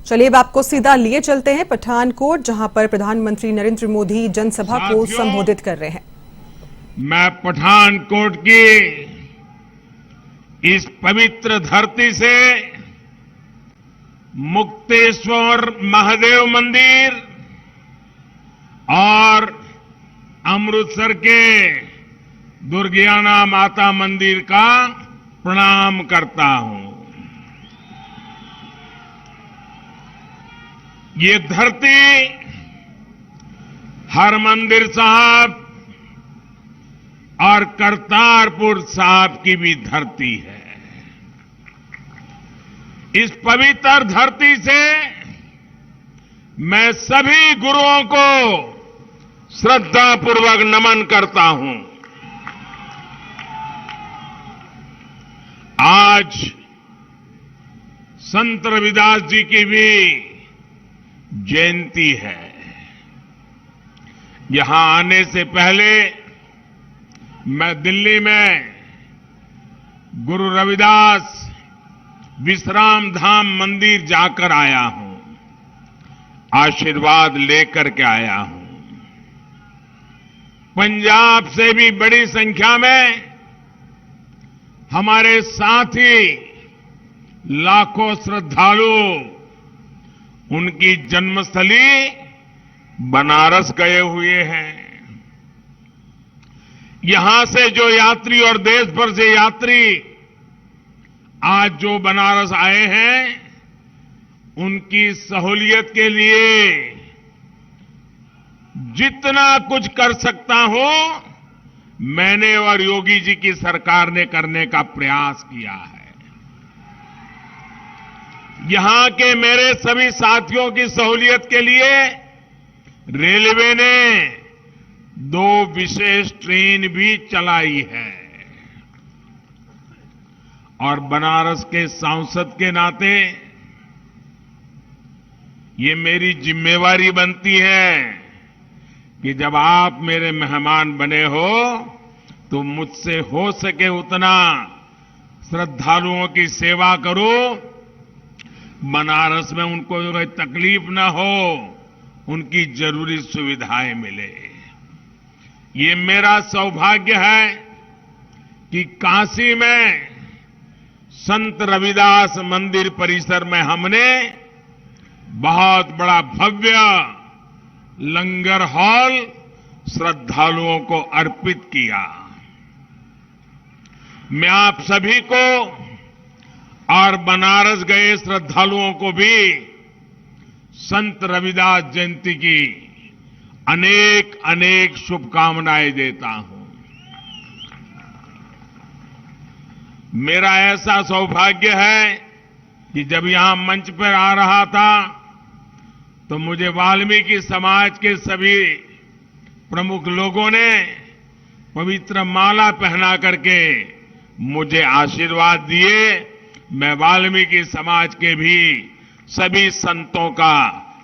चलिए अब आपको सीधा लिए चलते हैं पठानकोट, जहां पर प्रधानमंत्री नरेंद्र मोदी जनसभा को संबोधित कर रहे हैं। मैं पठानकोट की इस पवित्र धरती से मुक्तेश्वर महादेव मंदिर और अमृतसर के दुर्गियाना माता मंदिर का प्रणाम करता हूं। ये धरती हरमंदिर साहब और करतारपुर साहब की भी धरती है। इस पवित्र धरती से मैं सभी गुरुओं को श्रद्धापूर्वक नमन करता हूं। आज संत रविदास जी की भी जयंती है। यहां आने से पहले मैं दिल्ली में गुरु रविदास विश्राम धाम मंदिर जाकर आया हूं, आशीर्वाद लेकर के आया हूं। पंजाब से भी बड़ी संख्या में हमारे साथी लाखों श्रद्धालु उनकी जन्मस्थली बनारस गए हुए हैं। यहां से जो यात्री और देश भर से यात्री आज जो बनारस आए हैं, उनकी सहूलियत के लिए जितना कुछ कर सकता हूं, मैंने और योगी जी की सरकार ने करने का प्रयास किया है। यहां के मेरे सभी साथियों की सहूलियत के लिए रेलवे ने 2 विशेष ट्रेन भी चलाई है और बनारस के सांसद के नाते ये मेरी जिम्मेवारी बनती है कि जब आप मेरे मेहमान बने हो तो मुझसे हो सके उतना श्रद्धालुओं की सेवा करो, बनारस में उनको कोई तकलीफ ना हो, उनकी जरूरी सुविधाएं मिले। ये मेरा सौभाग्य है कि काशी में संत रविदास मंदिर परिसर में हमने बहुत बड़ा भव्य लंगर हॉल श्रद्धालुओं को अर्पित किया। मैं आप सभी को और बनारस गए श्रद्धालुओं को भी संत रविदास जयंती की अनेक अनेक शुभकामनाएं देता हूं। मेरा ऐसा सौभाग्य है कि जब यहां मंच पर आ रहा था तो मुझे वाल्मीकि समाज के सभी प्रमुख लोगों ने पवित्र माला पहना करके मुझे आशीर्वाद दिए। मैं वाल्मीकि समाज के भी सभी संतों का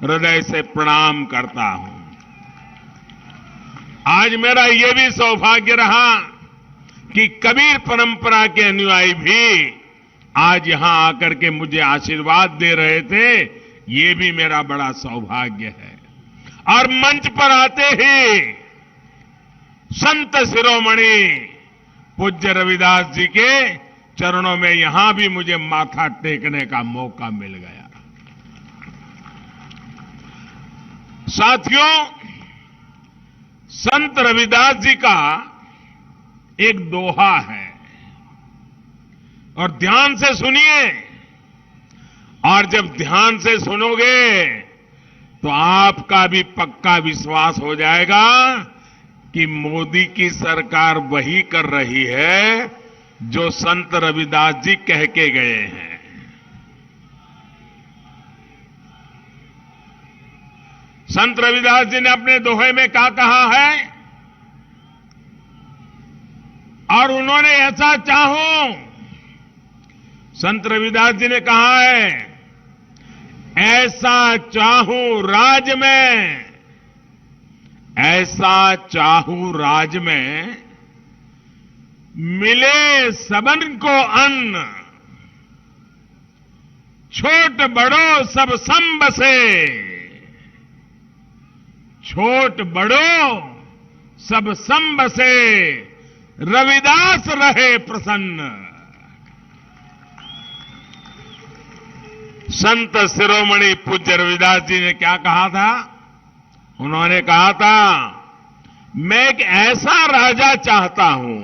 हृदय से प्रणाम करता हूं। आज मेरा ये भी सौभाग्य रहा कि कबीर परंपरा के अनुयायी भी आज यहां आकर के मुझे आशीर्वाद दे रहे थे। ये भी मेरा बड़ा सौभाग्य है। और मंच पर आते ही संत शिरोमणि पूज्य रविदास जी के चरणों में यहां भी मुझे माथा टेकने का मौका मिल गया। साथियों, संत रविदास जी का एक दोहा है और ध्यान से सुनिए, और जब ध्यान से सुनोगे तो आपका भी पक्का विश्वास हो जाएगा कि मोदी की सरकार वही कर रही है जो संत रविदास जी कह के गए हैं। संत रविदास जी ने अपने दोहे में क्या कहा है, और उन्होंने ऐसा चाहूं, संत रविदास जी ने कहा है, ऐसा चाहूं राज में, ऐसा चाहूं राज में, मिले सबन को अन्न, छोट बड़ो सब सम बसे, छोट बड़ो सब सम बसे, रविदास रहे प्रसन्न। संत शिरोमणि पूज्य रविदास जी ने क्या कहा था? उन्होंने कहा था, मैं एक ऐसा राजा चाहता हूं।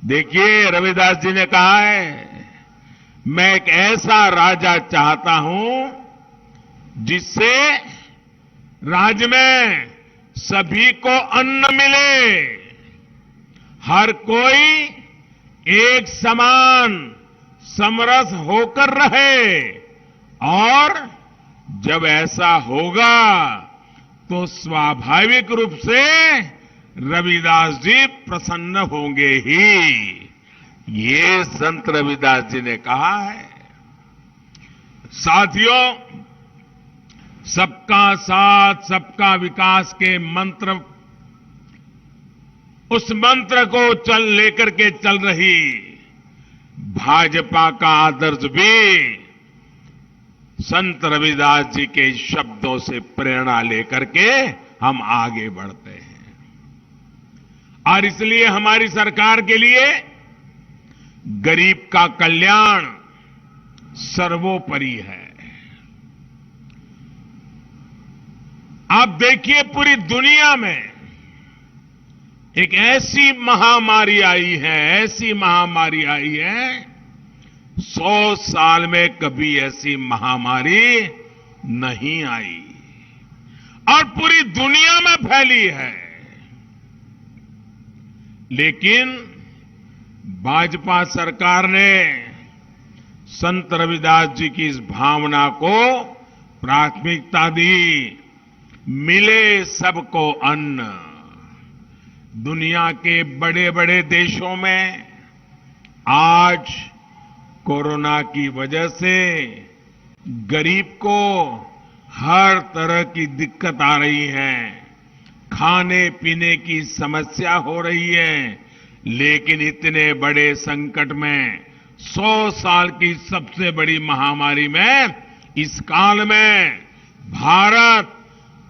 देखिए, रविदास जी ने कहा है, मैं एक ऐसा राजा चाहता हूं जिससे राज्य में सभी को अन्न मिले, हर कोई एक समान समरस होकर रहे, और जब ऐसा होगा तो स्वाभाविक रूप से रविदास जी प्रसन्न होंगे ही। ये संत रविदास जी ने कहा है। साथियों, सबका साथ सबका विकास के मंत्र, उस मंत्र को लेकर के चल रही भाजपा का आदर्श भी संत रविदास जी के शब्दों से प्रेरणा लेकर के हम आगे बढ़ते हैं। और इसलिए हमारी सरकार के लिए गरीब का कल्याण सर्वोपरि है। आप देखिए, पूरी दुनिया में एक ऐसी महामारी आई है, ऐसी महामारी आई है, 100 साल में कभी ऐसी महामारी नहीं आई, और पूरी दुनिया में फैली है। लेकिन भाजपा सरकार ने संत रविदास जी की इस भावना को प्राथमिकता दी। मिले सबको अन्न। दुनिया के बड़े बड़े देशों में आज कोरोना की वजह से गरीब को हर तरह की दिक्कत आ रही है, खाने पीने की समस्या हो रही है। लेकिन इतने बड़े संकट में, 100 साल की सबसे बड़ी महामारी में, इस काल में भारत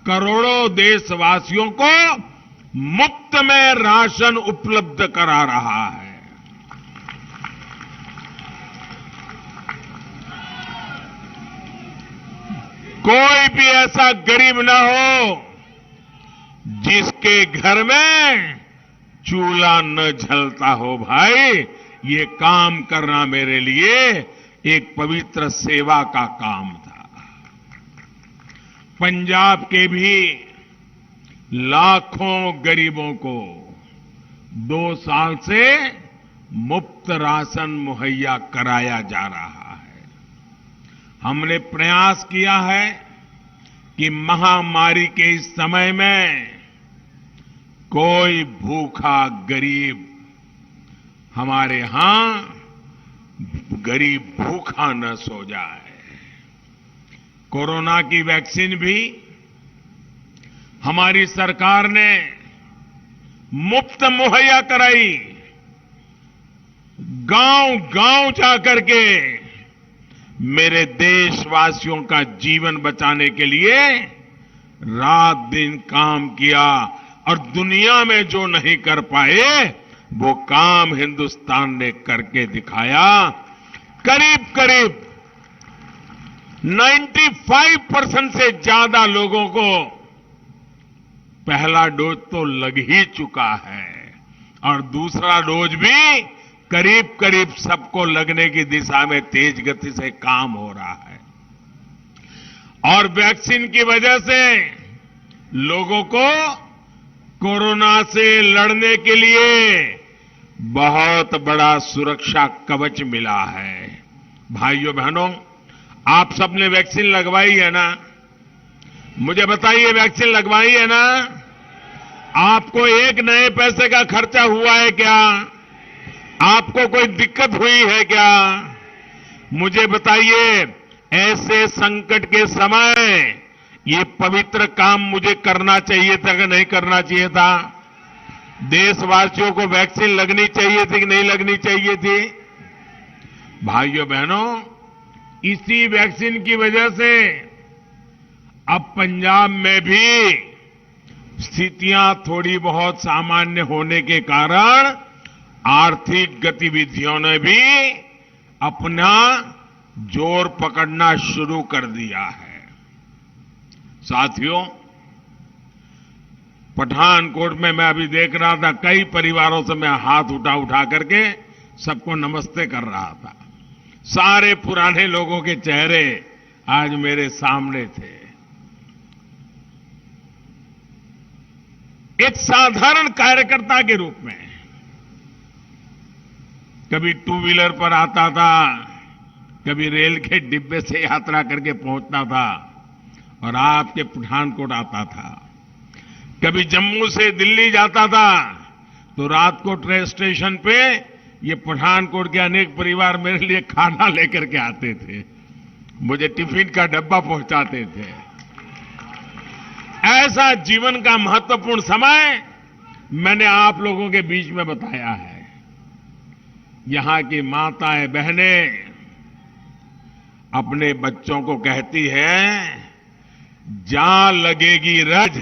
करोड़ों देशवासियों को मुफ्त में राशन उपलब्ध करा रहा है। कोई भी ऐसा गरीब ना हो जिसके घर में चूल्हा न जलता हो। भाई, ये काम करना मेरे लिए एक पवित्र सेवा का काम था। पंजाब के भी लाखों गरीबों को 2 साल से मुफ्त राशन मुहैया कराया जा रहा है। हमने प्रयास किया है कि महामारी के इस समय में कोई भूखा गरीब हमारे यहां गरीब भूखा न सो जाए। कोरोना की वैक्सीन भी हमारी सरकार ने मुफ्त मुहैया कराई। गांव-गांव जाकर के मेरे देशवासियों का जीवन बचाने के लिए रात दिन काम किया, और दुनिया में जो नहीं कर पाए वो काम हिंदुस्तान ने करके दिखाया। करीब करीब 95% से ज्यादा लोगों को पहला डोज तो लग ही चुका है, और दूसरा डोज भी करीब करीब सबको लगने की दिशा में तेज गति से काम हो रहा है। और वैक्सीन की वजह से लोगों को कोरोना से लड़ने के लिए बहुत बड़ा सुरक्षा कवच मिला है। भाइयों बहनों, आप सबने वैक्सीन लगवाई है ना? मुझे बताइए, वैक्सीन लगवाई है ना? आपको एक नए पैसे का खर्चा हुआ है क्या? आपको कोई दिक्कत हुई है क्या? मुझे बताइए, ऐसे संकट के समय ये पवित्र काम मुझे करना चाहिए था कि नहीं करना चाहिए था? देशवासियों को वैक्सीन लगनी चाहिए थी कि नहीं लगनी चाहिए थी? भाइयों बहनों, इसी वैक्सीन की वजह से अब पंजाब में भी स्थितियां थोड़ी बहुत सामान्य होने के कारण आर्थिक गतिविधियों ने भी अपना जोर पकड़ना शुरू कर दिया है। साथियों, पठानकोट में मैं अभी देख रहा था, कई परिवारों से मैं हाथ उठा करके सबको नमस्ते कर रहा था। सारे पुराने लोगों के चेहरे आज मेरे सामने थे। एक साधारण कार्यकर्ता के रूप में कभी टू व्हीलर पर आता था, कभी रेल के डिब्बे से यात्रा करके पहुंचता था और आपके पठानकोट आता था। कभी जम्मू से दिल्ली जाता था तो रात को ट्रेन स्टेशन पे ये पठानकोट के अनेक परिवार मेरे लिए खाना लेकर के आते थे, मुझे टिफिन का डब्बा पहुंचाते थे। ऐसा जीवन का महत्वपूर्ण समय मैंने आप लोगों के बीच में बताया है। यहां की माताएं बहनें अपने बच्चों को कहती हैं, जहां लगेगी रज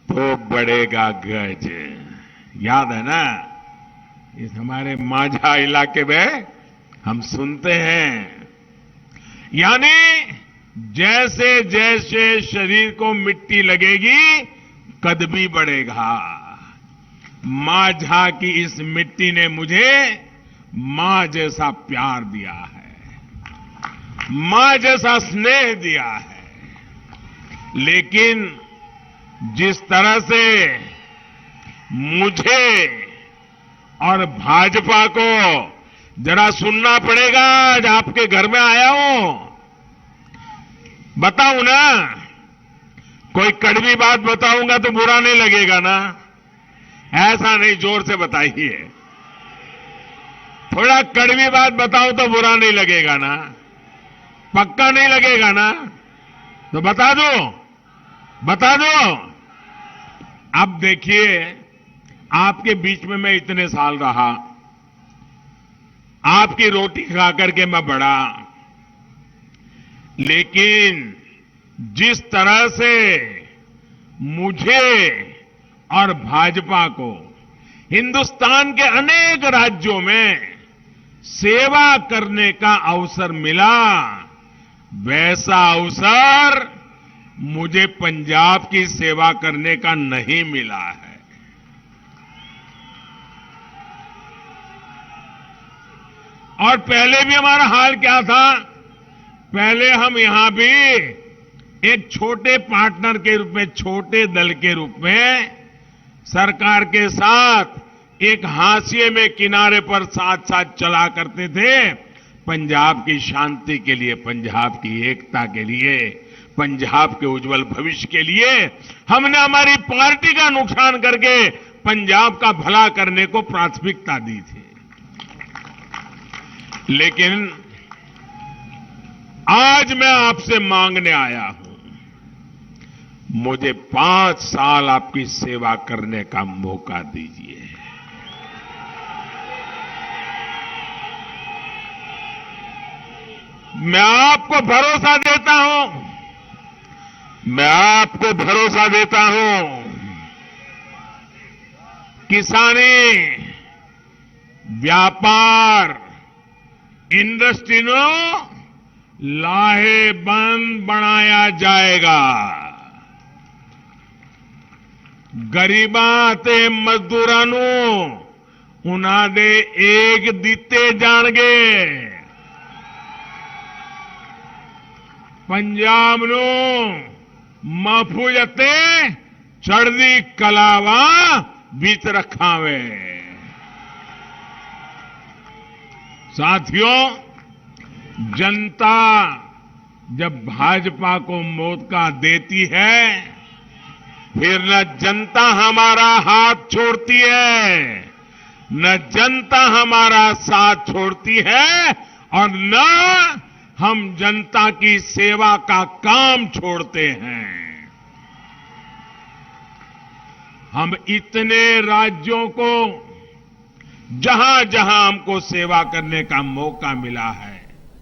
तो बढ़ेगा गज। याद है ना, इस हमारे माझा इलाके में हम सुनते हैं। यानी जैसे जैसे शरीर को मिट्टी लगेगी कद भी बढ़ेगा। माझा की इस मिट्टी ने मुझे मां जैसा प्यार दिया है, मां जैसा स्नेह दिया है। लेकिन जिस तरह से मुझे और भाजपा को जरा सुनना पड़ेगा, आज आपके घर में आया हूं, बताऊं ना, कोई कड़वी बात बताऊंगा तो बुरा नहीं लगेगा ना? ऐसा नहीं, जोर से बताइए। थोड़ा कड़वी बात बताऊं तो बुरा नहीं लगेगा ना? पक्का नहीं लगेगा ना? तो बता दो, बता दो। अब देखिए, आपके बीच में मैं इतने साल रहा, आपकी रोटी खा करके मैं बढ़ा, लेकिन जिस तरह से मुझे और भाजपा को हिंदुस्तान के अनेक राज्यों में सेवा करने का अवसर मिला, वैसा अवसर मुझे पंजाब की सेवा करने का नहीं मिला है। और पहले भी हमारा हाल क्या था? पहले हम यहां भी एक छोटे पार्टनर के रूप में, छोटे दल के रूप में सरकार के साथ एक हाशिए में किनारे पर साथ साथ चला करते थे। पंजाब की शांति के लिए, पंजाब की एकता के लिए, पंजाब के उज्जवल भविष्य के लिए हमने हमारी पार्टी का नुकसान करके पंजाब का भला करने को प्राथमिकता दी थी। लेकिन आज मैं आपसे मांगने आया हूं, मुझे 5 साल आपकी सेवा करने का मौका दीजिए। मैं आपको भरोसा देता हूं, मैं आपको भरोसा देता हूं, किसानी, व्यापार, इंडस्ट्री नो लाहेबंद बनाया जाएगा। गरीबां ते मजदूरां नूं उन्हां दे एक दिते जाणगे। पंजाब नूं महफूज अते चढ़दी कलावा विच रखावे। साथियों, जनता जब भाजपा को मौका देती है, फिर न जनता हमारा हाथ छोड़ती है, न जनता हमारा साथ छोड़ती है, और न हम जनता की सेवा का काम छोड़ते हैं। हम इतने राज्यों को जहां जहां हमको सेवा करने का मौका मिला है,